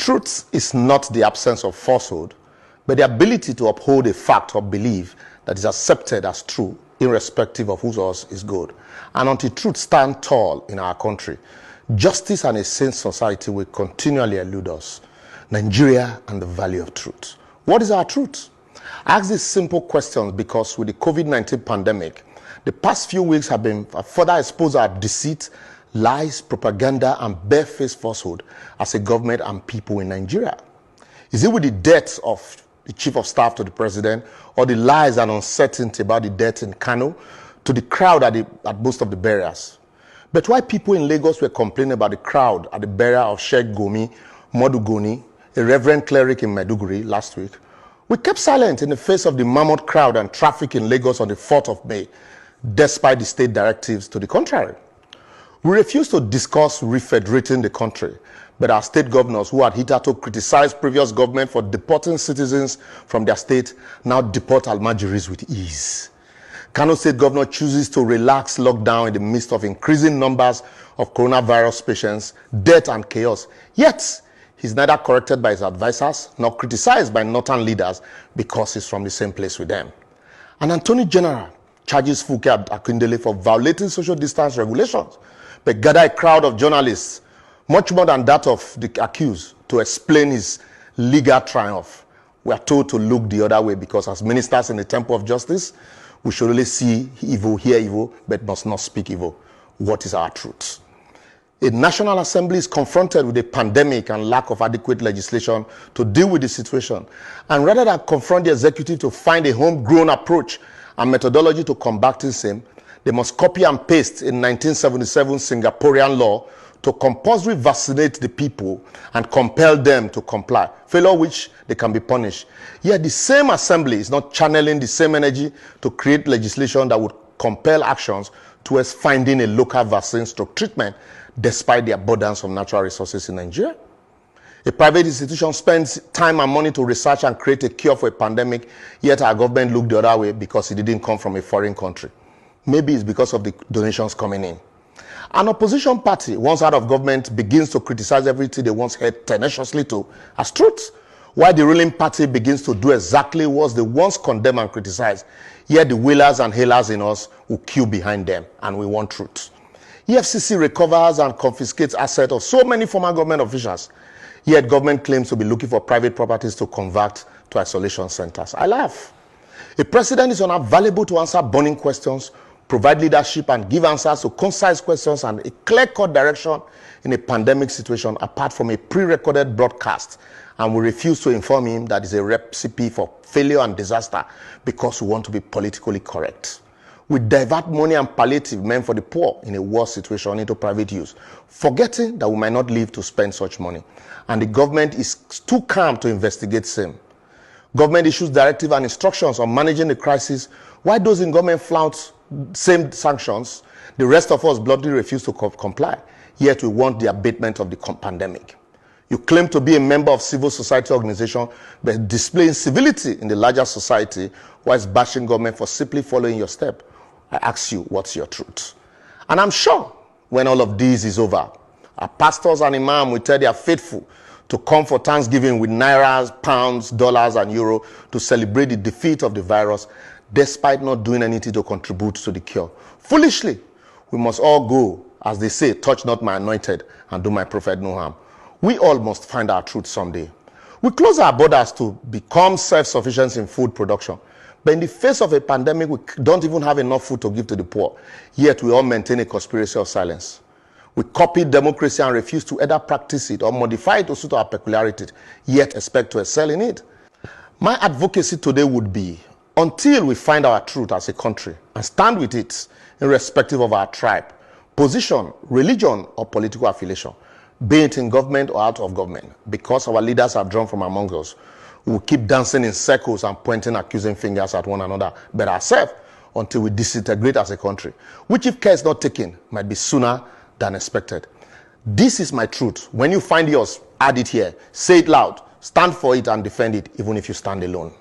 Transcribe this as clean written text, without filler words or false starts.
Truth is not the absence of falsehood, but the ability to uphold a fact or belief that is accepted as true, irrespective of whose else is good. And until truth stands tall in our country, justice and a sane society will continually elude us. Nigeria and the value of truth. What is our truth? I ask these simple questions because with the COVID-19 pandemic, the past few weeks have been further exposed our deceit, lies, propaganda, and barefaced falsehood as a government and people in Nigeria. Is it with the death of the chief of staff to the president, or the lies and uncertainty about the death in Kano to the crowd at most of the burials? But why people in Lagos were complaining about the crowd at the burial of Sheikh Gomi Modugoni, a reverend cleric in Maiduguri last week, we kept silent in the face of the mammoth crowd and traffic in Lagos on the 4th of May, despite the state directives to the contrary. We refused to discuss refederating the country, but our state governors who had hitherto criticized previous government for deporting citizens from their state now deport Almajiris with ease. Kano State Governor chooses to relax lockdown in the midst of increasing numbers of coronavirus patients, death and chaos. Yet, he's neither corrected by his advisors nor criticized by northern leaders because he's from the same place with them. An Attorney General charges Funke Akindele for violating social distance regulations, but gather a crowd of journalists, much more than that of the accused, to explain his legal triumph. We are told to look the other way because as ministers in the temple of justice, we should only see evil, hear evil, but must not speak evil. What is our truth? A National Assembly is confronted with a pandemic and lack of adequate legislation to deal with the situation. And rather than confront the executive to find a homegrown approach and methodology to combating same, they must copy and paste in 1977 Singaporean law to compulsory vaccinate the people and compel them to comply, failure which they can be punished. Yet the same assembly is not channeling the same energy to create legislation that would compel actions towards finding a local vaccine stroke treatment despite the abundance of natural resources in Nigeria. A private institution spends time and money to research and create a cure for a pandemic, yet our government looked the other way because it didn't come from a foreign country. Maybe it's because of the donations coming in. An opposition party, once out of government, begins to criticize everything they once held tenaciously to as truth, while the ruling party begins to do exactly what they once condemned and criticized. Yet the wheelers and hailers in us will queue behind them, and we want truth. EFCC recovers and confiscates assets of so many former government officials, yet government claims to be looking for private properties to convert to isolation centers. I laugh. A president is unavailable to answer burning questions, provide leadership and give answers to concise questions and a clear-cut direction in a pandemic situation apart from a pre-recorded broadcast, and we refuse to inform him that is a recipe for failure and disaster because we want to be politically correct. We divert money and palliative meant for the poor in a war situation into private use, forgetting that we might not live to spend such money, and the government is too calm to investigate same. Government issues directive and instructions on managing the crisis, while those in government flout same sanctions. The rest of us bluntly refuse to comply, yet we want the abatement of the pandemic. You claim to be a member of civil society organization, but displaying civility in the larger society whilst bashing government for simply following your step. I ask you, what's your truth? And I'm sure when all of this is over, our pastors and imams will tell their faithful to come for Thanksgiving with nairas, pounds, dollars, and euro to celebrate the defeat of the virus, despite not doing anything to contribute to the cure. Foolishly, we must all go, as they say, touch not my anointed and do my prophet no harm. We all must find our truth someday. We close our borders to become self-sufficient in food production. But in the face of a pandemic, we don't even have enough food to give to the poor. Yet we all maintain a conspiracy of silence. We copy democracy and refuse to either practice it or modify it to suit our peculiarity, yet expect to excel in it. My advocacy today would be, until we find our truth as a country and stand with it, irrespective of our tribe, position, religion, or political affiliation, be it in government or out of government, because our leaders are drawn from among us, we will keep dancing in circles and pointing accusing fingers at one another, but ourselves, until we disintegrate as a country, which if care is not taken, might be sooner than expected. This is my truth. When you find yours, add it here, say it loud, stand for it and defend it, even if you stand alone.